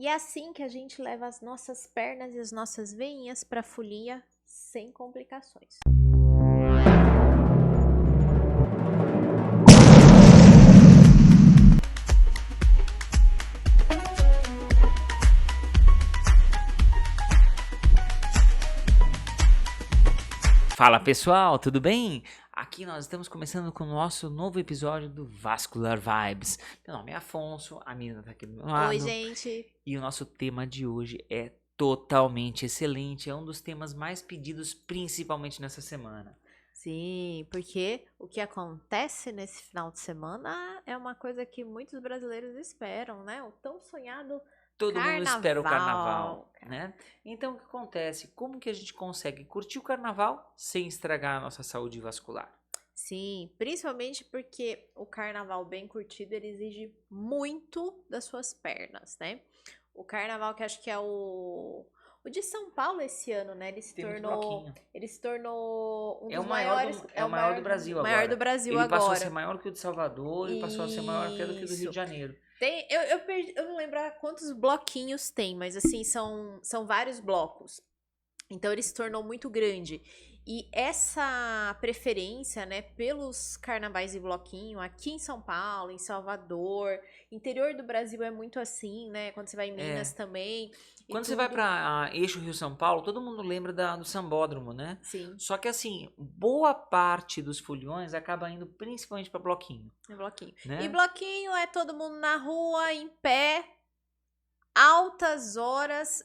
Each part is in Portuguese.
E é assim que a gente leva as nossas pernas e as nossas veinhas para a folia sem complicações. Fala pessoal, tudo bem? Aqui nós estamos começando com o nosso novo episódio do Vascular Vibes. Meu nome é Afonso, a menina tá aqui do meu lado. Oi, gente! E o nosso tema de hoje é totalmente excelente, é um dos temas mais pedidos principalmente nessa semana. Sim, porque o que acontece nesse final de semana é uma coisa que muitos brasileiros esperam, né? O tão sonhado Todo mundo espera o carnaval, cara. né? Então o que acontece? Como que a gente consegue curtir o carnaval sem estragar a nossa saúde vascular? Sim, principalmente porque o carnaval bem curtido, ele exige muito das suas pernas, né? O carnaval que acho que é o de São Paulo esse ano, né? Tem muito bloquinho. Ele se tornou um É dos o maior maiores, é o maior do Brasil maior do agora. Brasil Ele passou a ser agora. maior que o de Salvador e passou a ser maior até do que o do Rio de Isso. Janeiro. Eu não lembro quantos bloquinhos tem, mas assim, são vários blocos. Então ele se tornou muito grande. E essa preferência, né, pelos carnavais e bloquinho, aqui em São Paulo, em Salvador, interior do Brasil é muito assim, né? Quando você vai em Minas também. E Quando você vai tudo. pra eixo Rio-São Paulo, todo mundo lembra do Sambódromo, né? Sim, Só que assim, boa parte dos foliões acaba indo principalmente pra bloquinho, é bloquinho. E né? bloquinho é todo mundo na rua, em pé, altas horas.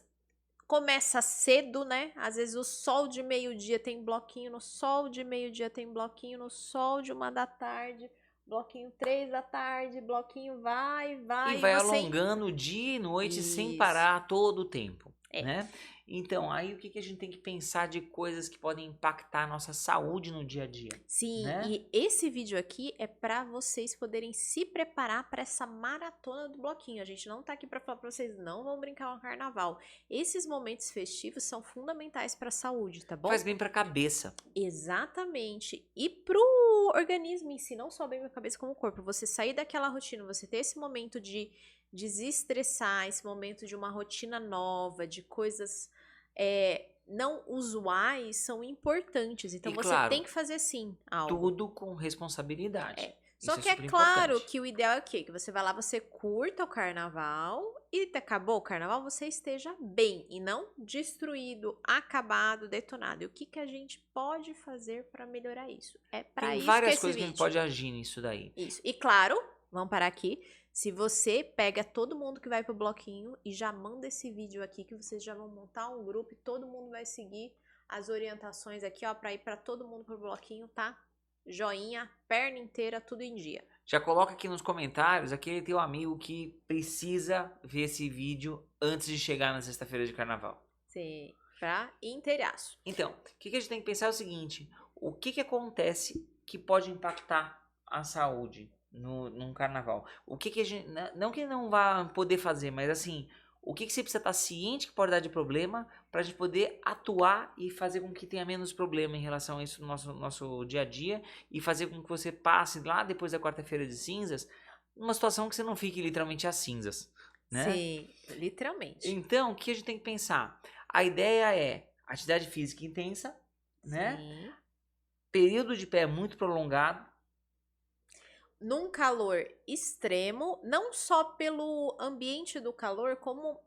Começa cedo, né? Às vezes o sol de meio-dia tem bloquinho, no sol de meio-dia tem bloquinho, no sol de 1 da tarde, bloquinho 3 da tarde, bloquinho vai, E vai, e vai você. alongando dia e noite sem Isso. parar todo o tempo, É. né? Então, aí o que que a gente tem que pensar de coisas que podem impactar a nossa saúde no dia a dia, Sim, né? e esse vídeo aqui é para vocês poderem se preparar para essa maratona do bloquinho. A gente não tá aqui para falar para vocês não vão brincar no carnaval. Esses momentos festivos são fundamentais para a saúde, tá bom? Faz bem pra cabeça. Exatamente. E pro organismo em si, não só bem pra cabeça como o corpo. Você sair daquela rotina, você ter esse momento de desestressar, esse momento de uma rotina nova, de coisas não usuais, são importantes. Então E você claro, tem que fazer sim algo. tudo com responsabilidade. Só Isso é que é super claro importante. que o ideal é o quê? Que você vai lá, você curta o carnaval e acabou o carnaval, você esteja bem e não destruído, acabado, detonado. E o que que a gente pode fazer para melhorar isso? É para Tem isso que é várias esse coisas que a gente vídeo. pode agir nisso daí. Isso. E claro, vamos parar aqui. Se você pega todo mundo que vai pro bloquinho e já manda esse vídeo aqui, que vocês já vão montar um grupo e todo mundo vai seguir as orientações aqui, ó, para ir para todo mundo pro bloquinho, tá? Joinha, perna inteira, tudo em dia. Já coloca aqui nos comentários aquele teu amigo que precisa ver esse vídeo antes de chegar na sexta-feira de carnaval. Sim, pra inteiraço. Então, o que a gente tem que pensar é o seguinte: o que acontece que pode impactar a saúde num carnaval? O que a gente. Não que não vá poder fazer, mas assim, o que você precisa estar ciente que pode dar de problema para a gente poder atuar e fazer com que tenha menos problema em relação a isso no nosso dia a dia e fazer com que você passe lá depois da quarta-feira de cinzas numa situação que você não fique literalmente às cinzas, né? Sim, literalmente. Então, o que a gente tem que pensar? A ideia é atividade física intensa, né? Sim. Período de pé muito prolongado. Num calor extremo, não só pelo ambiente do calor, como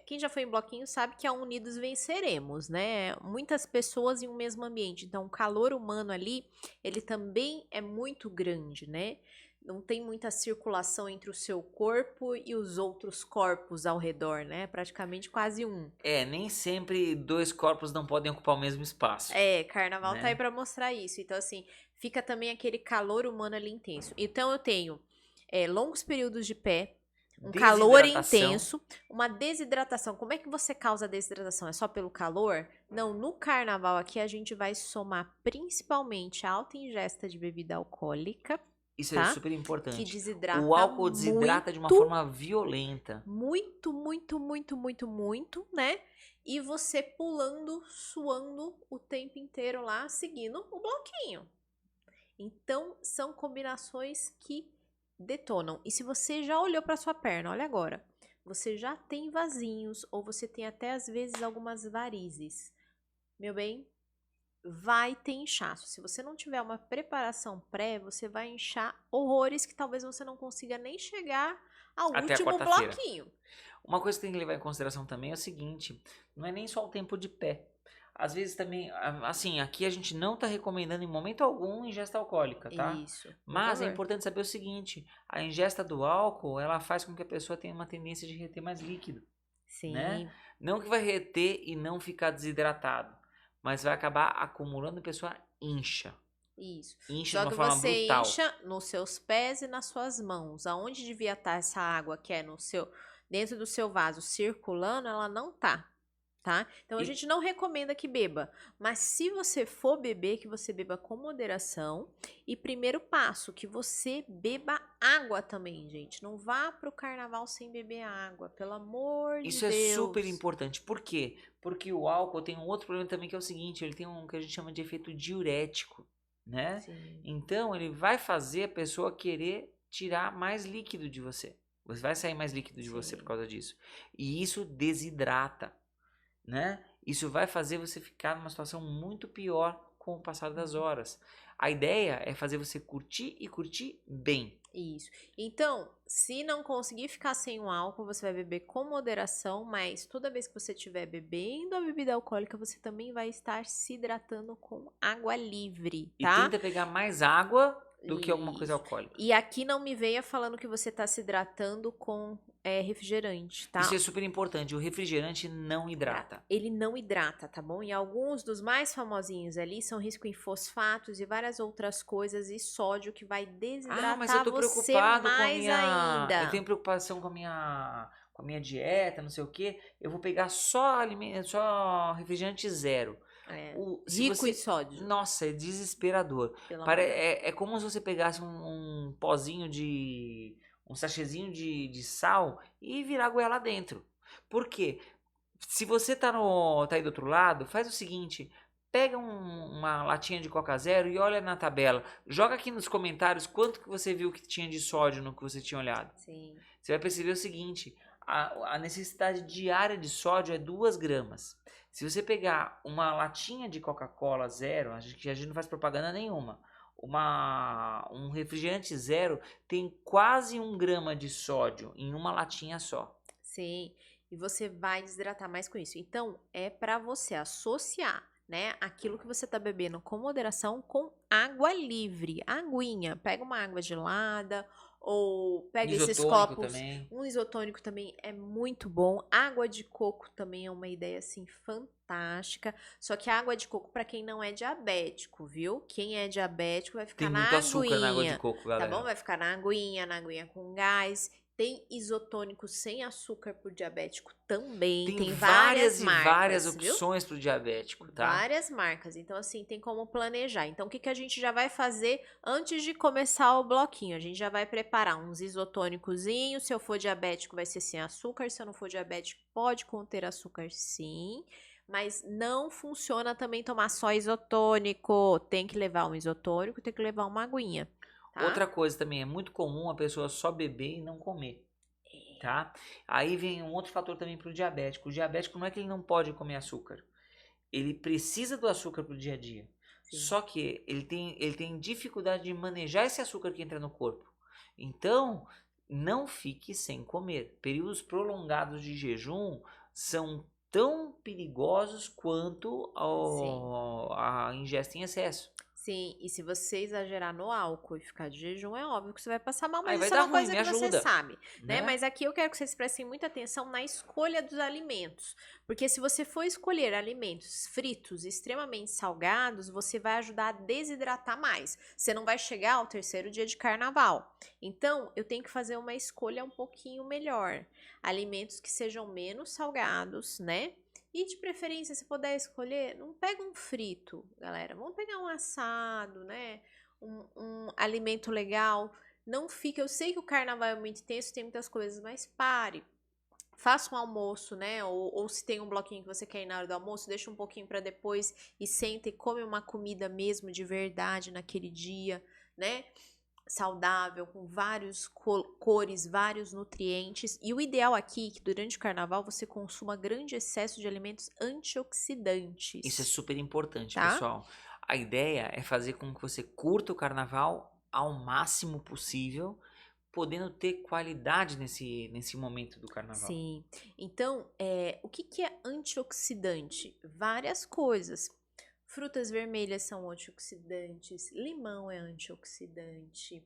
quem já foi em bloquinho sabe que a Unidos venceremos, né? Muitas pessoas em um mesmo ambiente. Então, o calor humano ali, ele também é muito grande, né? Não tem muita circulação entre o seu corpo e os outros corpos ao redor, né? Praticamente quase um. Nem sempre dois corpos não podem ocupar o mesmo espaço. Carnaval tá aí pra mostrar isso. Então, assim, fica também aquele calor humano ali intenso. Então, eu tenho longos períodos de pé, um calor intenso, uma desidratação. Como é que você causa desidratação? É só pelo calor? Não, no carnaval aqui a gente vai somar principalmente a alta ingesta de bebida alcoólica. Isso tá? é super importante. Que desidrata o álcool desidrata de uma forma violenta. Muito, muito, muito, muito, muito, né? E você pulando, suando o tempo inteiro lá, seguindo o bloquinho. Então, são combinações que detonam. E se você já olhou para sua perna, olha agora. você já tem vasinhos ou você tem até às vezes algumas varizes. Meu bem, vai ter inchaço. Se você não tiver uma preparação pré, você vai inchar horrores que talvez você não consiga nem chegar ao Até a último quarta-feira. bloquinho. Uma coisa que tem que levar em consideração também é o seguinte, não é nem só o tempo de pé. Às vezes também, assim, aqui a gente não está recomendando em momento algum ingesta alcoólica, tá? Isso, por Mas é favor. importante saber o seguinte, a ingesta do álcool, ela faz com que a pessoa tenha uma tendência de reter mais líquido, né? Sim, Não que vai reter e não ficar desidratado, mas vai acabar acumulando e a pessoa incha. isso. Incha de Só uma que forma você brutal. incha nos seus pés e nas suas mãos. Aonde devia estar essa água que é no seu, dentro do seu vaso circulando, ela não tá. Tá? Então a E gente não recomenda que beba, mas se você for beber, que você beba com moderação. E primeiro passo, que você beba água também, gente. Não vá pro carnaval sem beber água, pelo amor de isso é super Deus. importante. Por quê? Porque o álcool tem um outro problema também que é o seguinte, ele tem um que a gente chama de efeito diurético, né? Sim, Então ele vai fazer a pessoa querer tirar mais líquido de você. Você vai sair mais líquido de você por sim. causa disso. E isso desidrata, né? Isso vai fazer você ficar numa situação muito pior com o passar das Uhum. horas. A ideia é fazer você curtir e curtir bem. Isso. Então, se não conseguir ficar sem o álcool, você vai beber com moderação, mas toda vez que você estiver bebendo a bebida alcoólica, você também vai estar se hidratando com água livre, E tá? tenta pegar mais água do que alguma coisa Isso. alcoólica. E aqui não me venha falando que você tá se hidratando com refrigerante, Isso tá? é super importante. O refrigerante não hidrata. Ele não hidrata, tá bom? E alguns dos mais famosinhos ali são risco em fosfatos e várias outras coisas e sódio que vai Ah, mas eu desidratar tô você preocupado com a mais minha. Eu ainda. tenho preocupação com a minha dieta, não sei o quê. Eu vou pegar só só refrigerante zero. É, Se rico em você. sódio, Nossa, é desesperador. pelo amor de Deus. É como se você pegasse um pozinho de. Um sachêzinho de sal e virar a goela lá dentro. Por quê? Se você tá aí do outro lado, faz o seguinte, pega uma latinha de Coca Zero e olha na tabela. Joga aqui nos comentários quanto que você viu que tinha de sódio no que você tinha olhado. Sim, Você vai perceber o seguinte, a necessidade diária de sódio é 2 gramas. Se você pegar uma latinha de Coca-Cola zero, a gente não faz propaganda nenhuma. Um refrigerante zero tem quase 1 grama de sódio em uma latinha só. sim. E você vai desidratar mais com isso. Então, é pra você associar, né, aquilo que você tá bebendo com moderação com água livre, aguinha. Pega uma água gelada ou pega esses Isotônico copos. também. Um isotônico também é muito bom. Água de coco também é uma ideia assim fantástica. Só que a água de coco para quem não é diabético, viu? Quem é diabético vai Tem ficar muito na açúcar na água de aguinha, coco, tá bom? galera. Vai ficar na aguinha com gás. Tem isotônico sem açúcar pro diabético também. Tem Tem várias várias e várias marcas, viu? opções pro diabético, tá? Várias marcas. Então, assim, tem como planejar. Então, o que que a gente já vai fazer antes de começar o bloquinho? A gente já vai preparar uns isotônicozinhos. Se eu for diabético, vai ser sem açúcar. Se eu não for diabético, pode conter açúcar, sim. Mas não funciona também tomar só isotônico. Tem que levar um isotônico, tem que levar uma aguinha, tá? Outra coisa também, é muito comum a pessoa só beber e não comer, tá? Aí vem um outro fator também pro diabético. O diabético não é que ele não pode comer açúcar. Ele precisa do açúcar pro dia a dia. Sim. Só que ele tem dificuldade de manejar esse açúcar que entra no corpo. Então, não fique sem comer. Períodos prolongados de jejum são tão perigosos quanto Sim. a ingesta em excesso. Sim, e se você exagerar no álcool e ficar de jejum, é óbvio que você vai passar mal, Aí mas vai isso é dar uma ruim, coisa me que você ajuda, sabe, né? né? Mas aqui eu quero que vocês prestem muita atenção na escolha dos alimentos, porque se você for escolher alimentos fritos extremamente salgados, você vai ajudar a desidratar mais. Você não vai chegar ao terceiro dia de carnaval. Então, eu tenho que fazer uma escolha um pouquinho melhor. Alimentos que sejam menos salgados, né? E de preferência, se puder escolher, não pega um frito, galera. Vamos pegar um assado, né? Um alimento legal. Não fica. Eu sei que o carnaval é muito intenso, tem muitas coisas, mas pare. Faça um almoço, né? Ou se tem um bloquinho que você quer ir na hora do almoço, deixa um pouquinho para depois e senta e come uma comida mesmo de verdade naquele dia, né? saudável, com vários cores, vários nutrientes. E o ideal aqui é que durante o carnaval você consuma grande excesso de alimentos Isso é antioxidantes, super importante, tá? pessoal. A ideia é fazer com que você curta o carnaval ao máximo possível, podendo ter qualidade nesse momento do carnaval. Sim. Então, o que que é antioxidante? Várias coisas. Frutas vermelhas são antioxidantes, limão é antioxidante,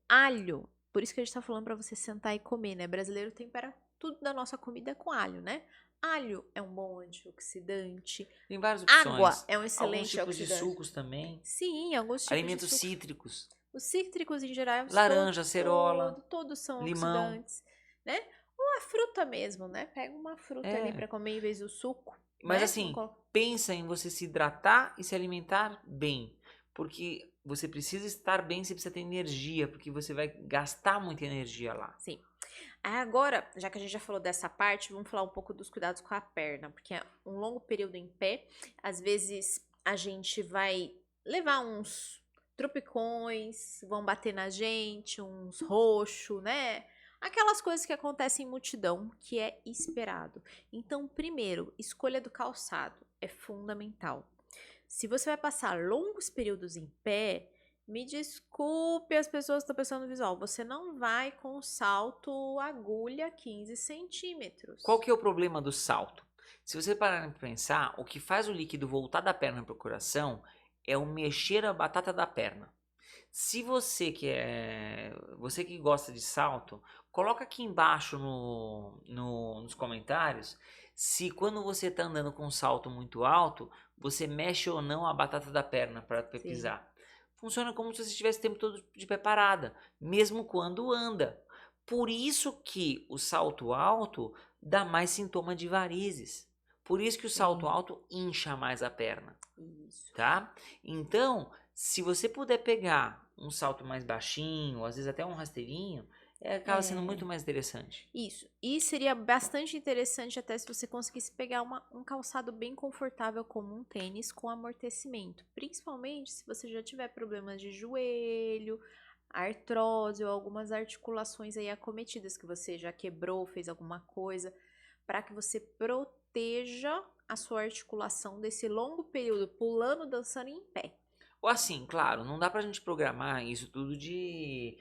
alho. Por isso que a gente tá falando para você sentar e comer, né? Brasileiro tempera tudo da nossa comida com alho, né? Alho é um bom antioxidante. Tem várias Água opções. é um Alguns excelente tipos de oxidante. sucos também. Sim, alguns tipos de Alimentos sucos. cítricos. Os cítricos em geral, Laranja, acerola, todos são limão. oxidantes, né? Ou a fruta mesmo, né? Pega uma fruta ali É. para comer em vez do suco, Mas né? Não assim, coloca. pensa em você se hidratar e se alimentar bem. Porque você precisa estar bem, você precisa ter energia, porque você vai gastar muita energia lá. Sim. Aí agora, já que a gente já falou dessa parte, vamos falar um pouco dos cuidados com a perna, porque é um longo período em pé, às vezes a gente vai levar uns tropicões, vão bater na gente, uns roxo, né? Aquelas coisas que acontecem em multidão, que é esperado. Então, primeiro, escolha do calçado é fundamental. Se você vai passar longos períodos em pé, me desculpe as pessoas que estão pensando no visual, você não vai com salto agulha 15 centímetros. Qual que é o problema do salto? Se você parar para pensar, o que faz o líquido voltar da perna para o coração é o mexer a batata da perna. Se você que gosta de salto, coloca aqui embaixo nos comentários se quando você está andando com um salto muito alto, você mexe ou não a batata da perna para Sim. pisar. Funciona como se você estivesse o tempo todo de pé parada, mesmo quando anda. Por isso que o salto alto dá mais sintoma de varizes. Por isso que o salto Sim. alto incha mais a perna, Isso. tá? Então, se você puder pegar um salto mais baixinho, às vezes até um rasteirinho, acaba sendo muito mais interessante. Isso. E seria bastante interessante até se você conseguisse pegar um calçado bem confortável como um tênis com amortecimento. Principalmente se você já tiver problemas de joelho, artrose ou algumas articulações aí acometidas que você já quebrou, fez alguma coisa, para que você proteja a sua articulação desse longo período pulando, dançando em pé. Ou assim, claro, não dá pra gente programar isso tudo de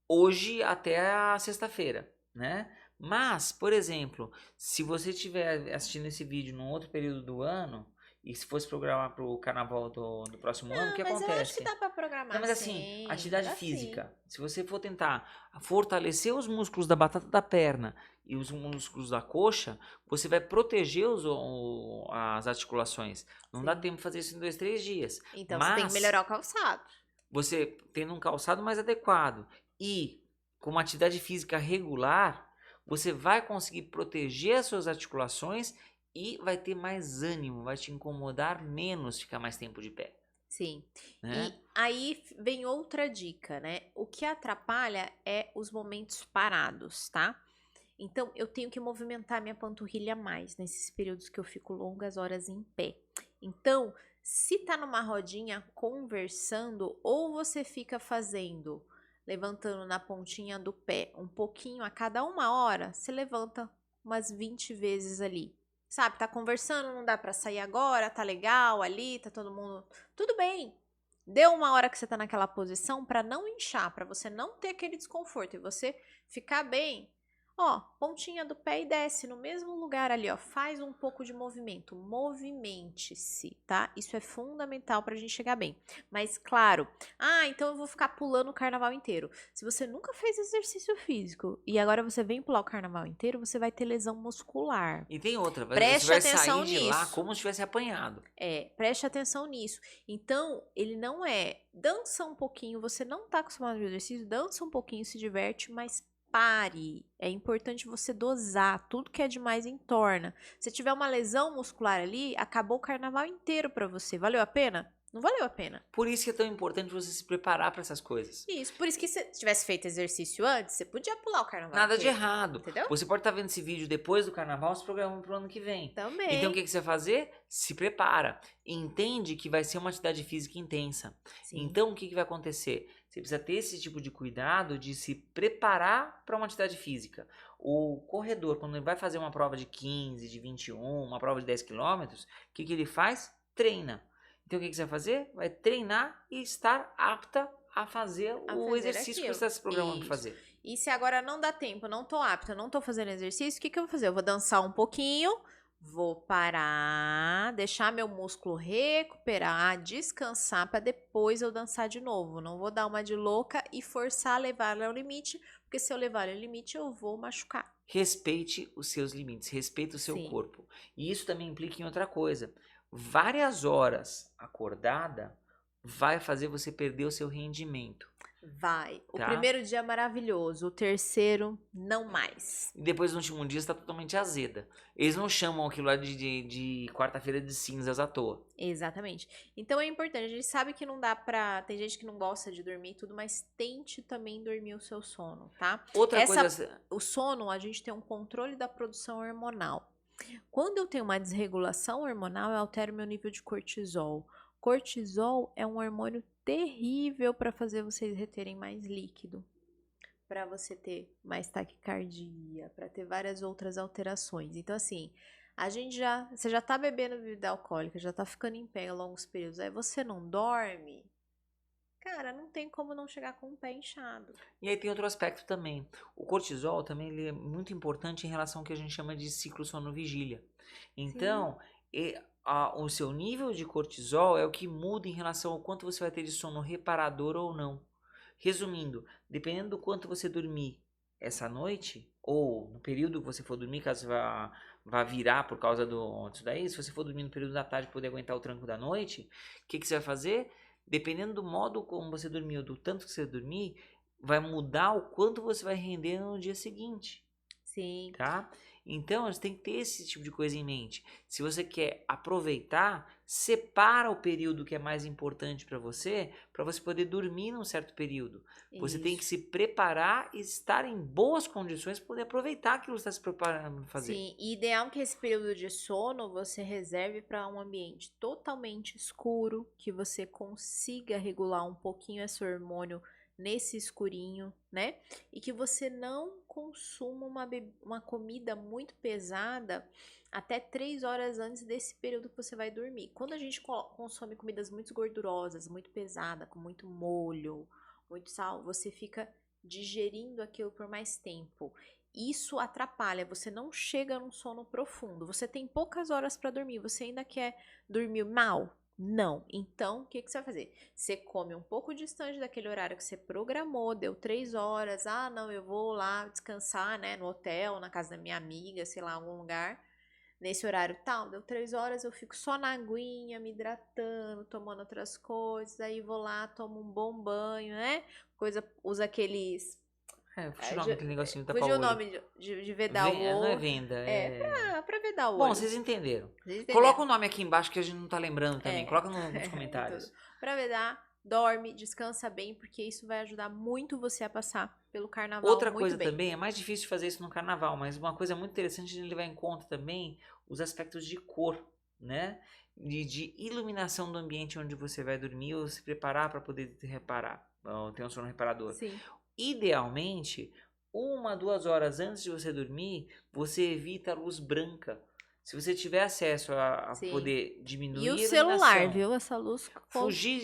hoje até a sexta-feira, né? Mas, por exemplo, se você estiver assistindo esse vídeo num outro período do ano e se fosse programar para o carnaval do próximo ano, o que Mas eu acho que acontece? dá pra Não, programar mas assim, sim, atividade dá sim. física. Se você for tentar fortalecer os músculos da batata da perna e os músculos da coxa, você vai proteger as articulações. Não dá Sim. tempo de fazer isso em 2, 3 dias. Então você tem que Mas melhorar o calçado. você tendo um calçado mais adequado e com uma atividade física regular, você vai conseguir proteger as suas articulações e vai ter mais ânimo, vai te incomodar menos ficar mais tempo de pé, Sim. né? E aí vem outra dica, né? O que atrapalha é os momentos parados, tá? Então, eu tenho que movimentar minha panturrilha mais nesses períodos que eu fico longas horas em pé. Então, se tá numa rodinha conversando, ou você fica fazendo, levantando na pontinha do pé um pouquinho a cada 1 hora, você levanta umas 20 vezes ali. Sabe, tá conversando, não dá pra sair agora, tá legal ali, tá todo mundo. Tudo bem. Deu 1 hora que você tá naquela posição pra não inchar, pra você não ter aquele desconforto e você ficar bem. Ó, pontinha do pé e desce no mesmo lugar ali, ó. Faz um pouco de movimento. Movimente-se, tá? Isso é fundamental pra gente chegar bem. Mas, claro, então eu vou ficar pulando o carnaval inteiro. Se você nunca fez exercício físico e agora você vem pular o carnaval inteiro, você vai ter lesão muscular. E tem outra, você Preste vai atenção sair de lá nisso. como se tivesse apanhado. Preste atenção nisso. Então, ele não dança um pouquinho, você não tá acostumado ao exercício, dança um pouquinho, se diverte, mas pare. É importante você dosar. Tudo que é demais entorna. Se tiver uma lesão muscular ali, acabou o carnaval inteiro pra você. Valeu a pena? Não valeu a pena. Por isso que é tão importante você se preparar para essas coisas. Isso, por isso que se tivesse feito exercício antes, você podia pular o carnaval Nada de inteiro, errado. entendeu? Você pode estar vendo esse vídeo depois do carnaval, se programando pro ano que vem. Também. Então o que você vai fazer? Se prepara. Entende que vai ser uma atividade física intensa. Sim. Então o que vai acontecer? Você precisa ter esse tipo de cuidado de se preparar para uma atividade física. O corredor, quando ele vai fazer uma prova de 15, de 21, uma prova de 10 quilômetros, o que ele faz? Treina. Então o que você vai fazer? Vai treinar e estar apta a fazer o exercício que você está se programando para fazer. E se agora não dá tempo, não tô apta, não tô fazendo exercício, o que eu vou fazer? Eu vou dançar um pouquinho, vou parar, deixar meu músculo recuperar, descansar para depois eu dançar de novo. Não vou dar uma de louca e forçar a levar ela ao limite, porque se eu levar ela ao limite eu vou machucar. Respeite os seus limites, respeite o seu corpo. E isso também implica em outra coisa. Várias horas acordada vai fazer você perder o seu rendimento. Vai. O primeiro dia é maravilhoso, o terceiro, não mais. E depois no último dia está totalmente azeda. Eles não chamam aquilo lá de quarta-feira de cinzas à toa. Exatamente. Então é importante, a gente sabe que não dá pra... Tem gente que não gosta de dormir e tudo, mas tente também dormir o seu sono, tá? Outra coisa... O sono, a gente tem um controle da produção hormonal. Quando eu tenho uma desregulação hormonal, eu altero meu nível de cortisol. Cortisol é um hormônio terrível para fazer vocês reterem mais líquido, para você ter mais taquicardia, para ter várias outras alterações. Então, assim, você já tá bebendo bebida alcoólica, já tá ficando em pé em longos períodos, aí você não dorme, cara, não tem como não chegar com o pé inchado. E aí tem outro aspecto também. O cortisol também ele é muito importante em relação ao que a gente chama de ciclo sono-vigília. Então, o seu nível de cortisol é o que muda em relação ao quanto você vai ter de sono reparador ou não. Resumindo, dependendo do quanto você dormir essa noite, ou no período que você for dormir, caso vá virar por causa disso daí, se você for dormir no período da tarde para poder aguentar o tranco da noite, o que você vai fazer? Dependendo do modo como você dormiu, do tanto que você dormir, vai mudar o quanto você vai render no dia seguinte. Sim. Tá? Então, você tem que ter esse tipo de coisa em mente. Se você quer aproveitar, separa o período que é mais importante para você poder dormir num certo período. Você tem que se preparar e estar em boas condições para poder aproveitar aquilo que você está se preparando para fazer. Sim, e ideal que esse período de sono você reserve para um ambiente totalmente escuro, que você consiga regular um pouquinho esse hormônio nesse escurinho, né? E que você não consuma uma comida muito pesada até 3 horas antes desse período que você vai dormir. Quando a gente consome comidas muito gordurosas, muito pesada, com muito molho, muito sal, você fica digerindo aquilo por mais tempo. Isso atrapalha, você não chega num sono profundo. Você tem poucas horas para dormir, você ainda quer dormir mal? Não. Então, o que você vai fazer? Você come um pouco distante daquele horário que você programou, deu 3 horas. Ah, não, eu vou lá descansar, né, no hotel, na casa da minha amiga, sei lá, algum lugar. Nesse horário tal, deu 3 horas, eu fico só na aguinha, me hidratando, tomando outras coisas. Aí vou lá, tomo um bom banho, né? Usa aqueles... fugiu o nome daquele negocinho da Fugiu o nome de vedar o olho. Não é venda, pra vedar o olho. Bom, vocês entenderam. Coloca o nome aqui embaixo que a gente não tá lembrando também. Coloca nos comentários. Pra vedar, dorme, descansa bem, porque isso vai ajudar muito você a passar pelo carnaval. Outra coisa também, é mais difícil fazer isso no carnaval, mas uma coisa muito interessante de levar em conta também, os aspectos de cor, né? De iluminação do ambiente onde você vai dormir ou se preparar para poder ter um sono reparador. Sim. Idealmente, 1, 2 horas antes de você dormir, você evita a luz branca. Se você tiver acesso a poder diminuir a iluminação, e o celular, viu? Essa luz... Fugir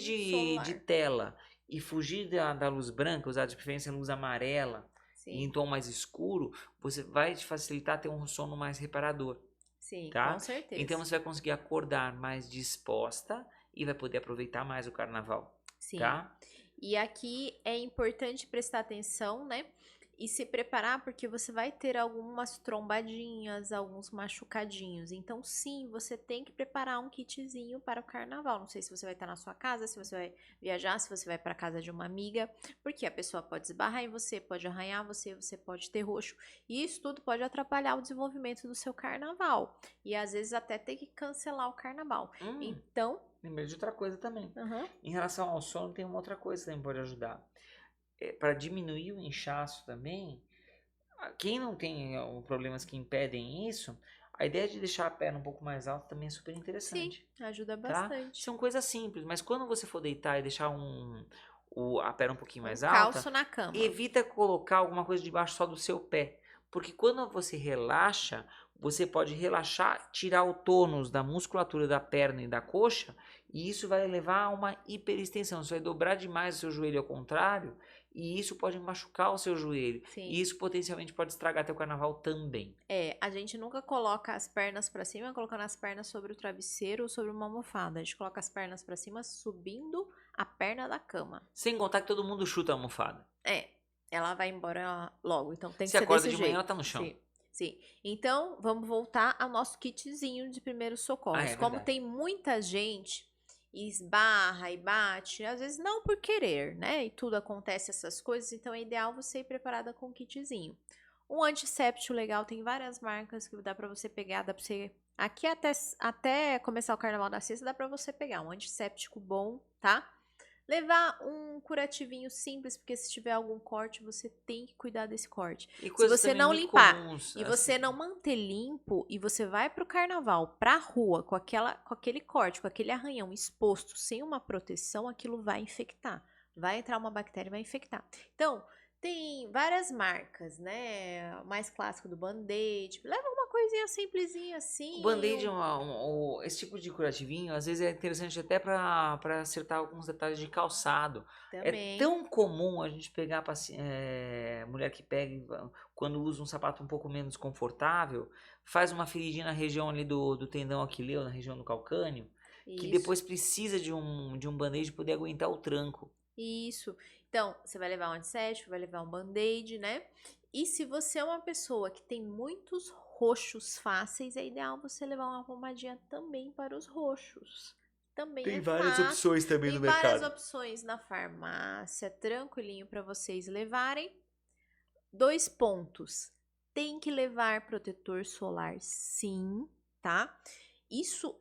de tela e fugir da luz branca, usar de preferência a luz amarela e em tom mais escuro, você vai te facilitar ter um sono mais reparador. Sim, tá? Com certeza. Então você vai conseguir acordar mais disposta e vai poder aproveitar mais o carnaval. Sim. Tá? E aqui é importante prestar atenção, né? E se preparar, porque você vai ter algumas trombadinhas, alguns machucadinhos. Então, sim, você tem que preparar um kitzinho para o carnaval. Não sei se você vai estar na sua casa, se você vai viajar, se você vai para casa de uma amiga, porque a pessoa pode esbarrar em você, pode arranhar você, você pode ter roxo. E isso tudo pode atrapalhar o desenvolvimento do seu carnaval. E às vezes até ter que cancelar o carnaval. Então, lembrei de outra coisa também. Aham. Em relação ao sono, tem uma outra coisa que também pode ajudar. Para diminuir o inchaço também, quem não tem problemas que impedem isso, a ideia de deixar a perna um pouco mais alta também é super Sim, interessante, ajuda tá? bastante. São coisas simples, mas quando você for deitar e deixar a perna um pouquinho Um mais alta, calço na cama. evita colocar alguma coisa debaixo só do seu pé. Porque quando você relaxa, você pode relaxar, tirar o tônus da musculatura da perna e da coxa, e isso vai levar a uma hiperextensão. Você vai dobrar demais o seu joelho ao contrário, e isso pode machucar o seu joelho. Sim. E isso potencialmente pode estragar teu carnaval também. A gente nunca coloca as pernas pra cima, colocando as pernas sobre o travesseiro ou sobre uma almofada. A gente coloca as pernas pra cima, subindo a perna da cama. Sem contar que todo mundo chuta a almofada. Ela vai embora logo, então tem que Você ser acorda desse de manhã, jeito. ela tá no chão. Sim, sim. Então, vamos voltar ao nosso kitzinho de primeiros socorros. É Como verdade. tem muita gente e esbarra e bate, às vezes não por querer, né? E tudo acontece essas coisas, então é ideal você ir preparada com um kitzinho. Um antisséptico legal, tem várias marcas que dá pra você pegar, dá pra você... Aqui até começar o carnaval da sexta, dá pra você pegar um antisséptico bom, tá? Levar um curativinho simples, porque se tiver algum corte, você tem que cuidar desse corte. E Se coisas você também não muito limpar comuns, e você assim. não manter limpo e você vai pro carnaval, pra rua, com aquele corte, com aquele arranhão exposto, sem uma proteção, aquilo vai infectar. Vai entrar uma bactéria e vai infectar. Então, tem várias marcas, né? O mais clássico do Band-Aid. Leva uma coisinha simplesinha assim. O Band-Aid, esse tipo de curativinho, às vezes é interessante até para acertar alguns detalhes de calçado. Também. É tão comum a gente pegar mulher que pega quando usa um sapato um pouco menos confortável, faz uma feridinha na região ali do tendão aquileu, na região do calcânio, que Isso. depois precisa de um Band-Aid poder aguentar o tranco. Isso. Então, você vai levar um antisséptico, vai levar um band-aid, né? E se você é uma pessoa que tem muitos roxos fáceis, é ideal você levar uma pomadinha também para os roxos. Também Tem é várias fácil. opções também Tem no várias mercado. opções na farmácia, tranquilinho para vocês levarem. 2 pontos. Tem que levar protetor solar, sim, tá? Isso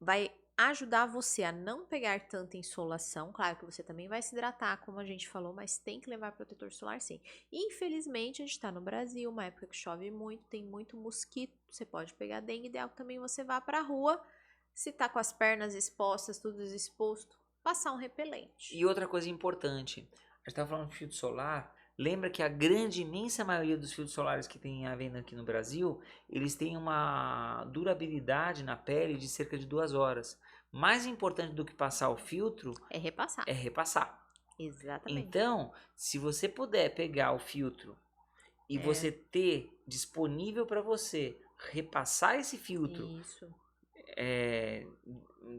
vai ajudar você a não pegar tanta insolação. Claro que você também vai se hidratar, como a gente falou, mas tem que levar protetor solar, sim. Infelizmente, a gente tá no Brasil, uma época que chove muito, tem muito mosquito, você pode pegar dengue, ideal que também você vá pra rua, se tá com as pernas expostas, tudo exposto, passar um repelente. E outra coisa importante, a gente estava falando de filtro solar, lembra que a grande, imensa maioria dos filtros solares que tem à venda aqui no Brasil, eles têm uma durabilidade na pele de cerca de 2 horas. Mais importante do que passar o filtro É repassar. é repassar. Exatamente. Então, se você puder pegar o filtro e você ter disponível para você repassar esse filtro Isso.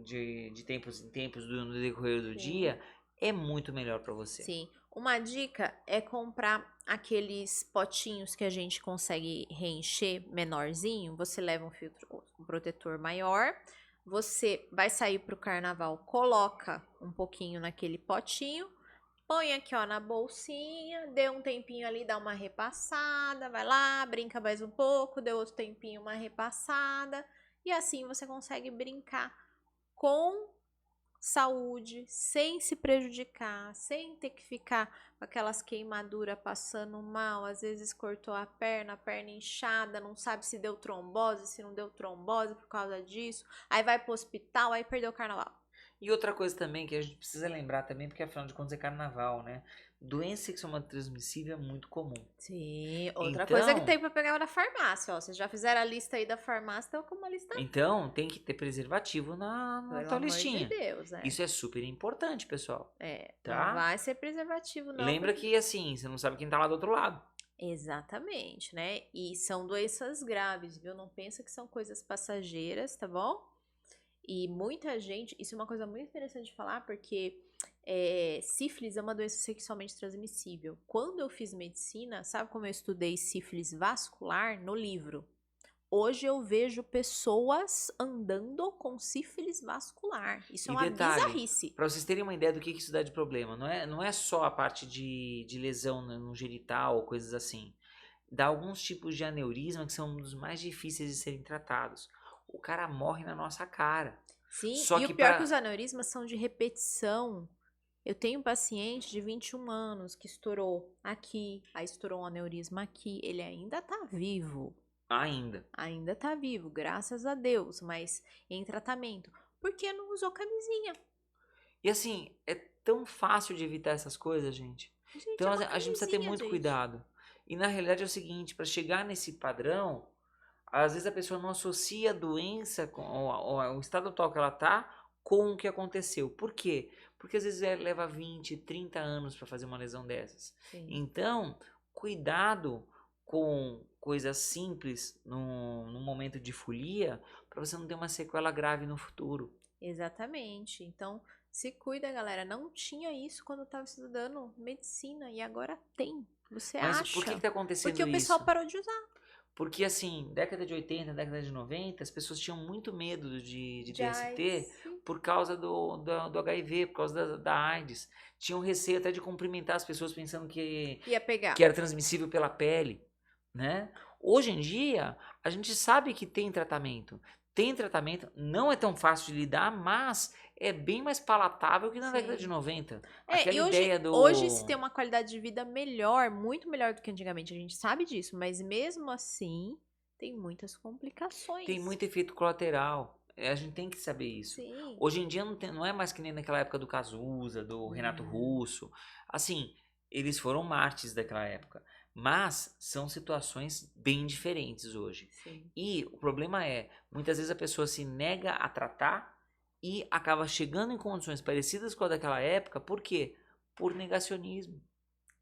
de tempos em tempos no decorrer do Sim. dia, é muito melhor para você. Sim. Uma dica é comprar aqueles potinhos que a gente consegue reencher menorzinho. Você leva um protetor maior. Você vai sair pro carnaval, coloca um pouquinho naquele potinho. Põe aqui, ó, na bolsinha, dê um tempinho ali, dá uma repassada, vai lá, brinca mais um pouco, dê outro tempinho, uma repassada. E assim você consegue brincar com saúde, sem se prejudicar, sem ter que ficar com aquelas queimaduras passando mal, às vezes cortou a perna inchada, não sabe se deu trombose, se não deu trombose por causa disso, aí vai pro hospital, aí perdeu o carnaval. E outra coisa também que a gente precisa lembrar também, porque afinal de contas é carnaval, né? Doença sexualmente transmissível é muito comum. Sim, outra Então, coisa que tem pra pegar na farmácia, ó. Vocês já fizeram a lista aí da farmácia, então com uma lista. Então, tem que ter preservativo na Pelo tua amor listinha. de Deus, né? Isso é super importante, pessoal. Não vai ser preservativo, não. Lembra que assim, você não sabe quem tá lá do outro lado. Exatamente, né? E são doenças graves, viu? Não pensa que são coisas passageiras, tá bom? E muita gente, isso é uma coisa muito interessante de falar, porque sífilis é uma doença sexualmente transmissível. Quando eu fiz medicina, sabe como eu estudei sífilis vascular? No livro. Hoje eu vejo pessoas andando com sífilis vascular. Isso é uma bizarrice. Para vocês terem uma ideia do que isso dá de problema, não é só a parte de lesão no genital ou coisas assim. Dá alguns tipos de aneurisma que são um dos mais difíceis de serem tratados. O cara morre na nossa cara. Sim, Só e que o pior é que para os aneurismas são de repetição. Eu tenho um paciente de 21 anos que estourou aqui, aí estourou um aneurisma aqui. Ele ainda tá vivo. ainda. Ainda tá vivo, graças a Deus, mas em tratamento. Porque não usou camisinha. E assim, é tão fácil de evitar essas coisas, gente. Gente, Então é uma a gente precisa ter camisinha, muito gente. cuidado. E na realidade é o seguinte, para chegar nesse padrão, às vezes a pessoa não associa a doença com o estado atual que ela tá com o que aconteceu. Por quê? Porque às vezes leva 20, 30 anos para fazer uma lesão dessas. Sim, Então, cuidado com coisas simples no momento de folia, para você não ter uma sequela grave no futuro. exatamente. Então, se cuida, galera. Não tinha isso quando eu tava estudando medicina e agora tem. Você Mas por que acha? está Porque acontecendo o pessoal isso? parou de usar. Porque assim, década de 80, década de 90, as pessoas tinham muito medo de De DST AIDS. por causa do HIV, por causa da AIDS. Tinham receio até de cumprimentar as pessoas pensando Ia pegar. que era transmissível pela pele, né? Hoje em dia, a gente sabe que tem tratamento. Tem tratamento, não é tão fácil de lidar, mas é bem mais palatável que na década de Sim. 90. É, Aquela e ideia hoje se tem do... uma qualidade de vida melhor, muito melhor do que antigamente, a gente sabe disso, mas mesmo assim tem muitas Tem complicações. muito efeito colateral. A gente tem que saber isso. Sim. Hoje em dia não é mais que nem naquela época do Cazuza, do Renato Não. Russo. Assim, eles foram mártires daquela época. Mas são situações bem diferentes hoje. Sim. E o problema é, muitas vezes a pessoa se nega a tratar e acaba chegando em condições parecidas com a daquela época. Por quê? Por negacionismo.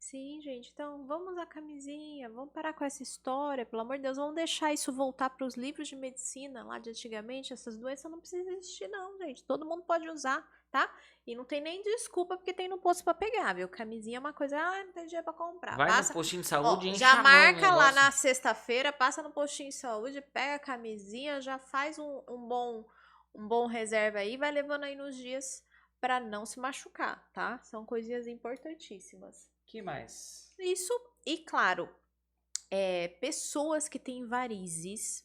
Sim, gente. Então, vamos usar camisinha, vamos parar com essa história, pelo amor de Deus, vamos deixar isso voltar para os livros de medicina lá de antigamente. Essas doenças não precisam existir, não, gente. Todo mundo pode usar, tá? E não tem nem desculpa porque tem no posto para pegar, viu? Camisinha é uma coisa, não tem dinheiro para comprar. Vai no Passa, postinho de saúde ó, e enche já a mão o marca lá negócio. na sexta-feira, passa no postinho de saúde, pega a camisinha, já faz um bom reserva aí, vai levando aí nos dias para não se machucar, tá? São coisinhas importantíssimas. Que mais? Isso, e claro, pessoas que têm varizes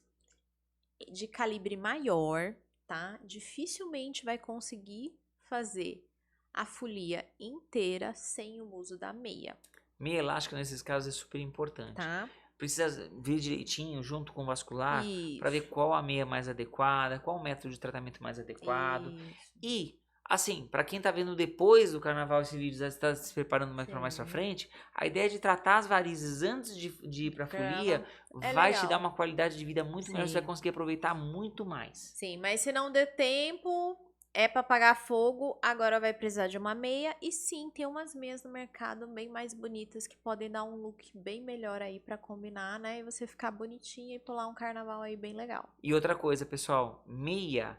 de calibre maior, tá? Dificilmente vai conseguir fazer a folia inteira sem o uso da meia, Meia elástica nesses casos é super importante. tá? Precisa ver direitinho junto com o vascular para ver Isso, qual a meia mais adequada, qual o método de tratamento mais adequado. isso, E, assim, para quem tá vendo depois do carnaval esse vídeo, já está se preparando mais pra sim. frente, a ideia de tratar as varizes antes de ir pra folia É vai te dar legal. uma qualidade de vida muito melhor, você vai Sim, conseguir aproveitar muito mais. sim, mas se não der tempo, é para apagar fogo, agora vai precisar de uma meia. E sim, tem umas meias no mercado bem mais bonitas que podem dar um look bem melhor aí para combinar, né? E você ficar bonitinha e pular um carnaval aí bem legal. E outra coisa, pessoal, meia,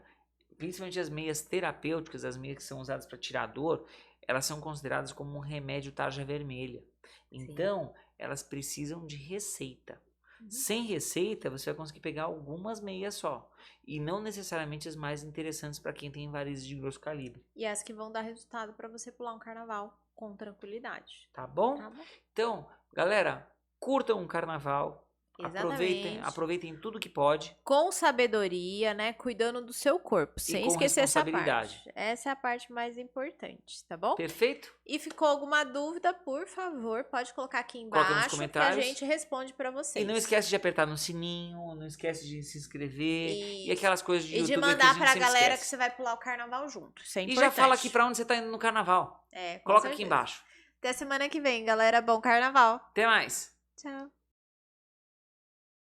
principalmente as meias terapêuticas, as meias que são usadas para tirar dor, elas são consideradas como um remédio tarja vermelha. Sim. Então, elas precisam de receita. Sem receita, você vai conseguir pegar algumas meias só. E não necessariamente as mais interessantes para quem tem varizes de grosso calibre. E as que vão dar resultado para você pular um carnaval com tranquilidade. Tá bom? Tá bom? Então, galera, curtam o carnaval. Exatamente. Aproveitem tudo que pode. Com sabedoria, né? Cuidando do seu corpo, sem com esquecer essa responsabilidade. parte. Essa é a parte mais importante, tá bom? Perfeito? E ficou alguma dúvida, por favor, pode colocar aqui Coloca nos embaixo que a comentários. gente responde pra vocês. E não esquece de apertar no sininho, não esquece de se inscrever e Isso. aquelas coisas de E de YouTube que a mandar gente pra sempre galera que esquece. você vai pular o carnaval junto. Isso é E importante. já fala aqui pra onde você tá indo no carnaval. É, com Coloca aqui certeza. embaixo. Até semana que vem, galera. Bom carnaval. Até mais. Tchau.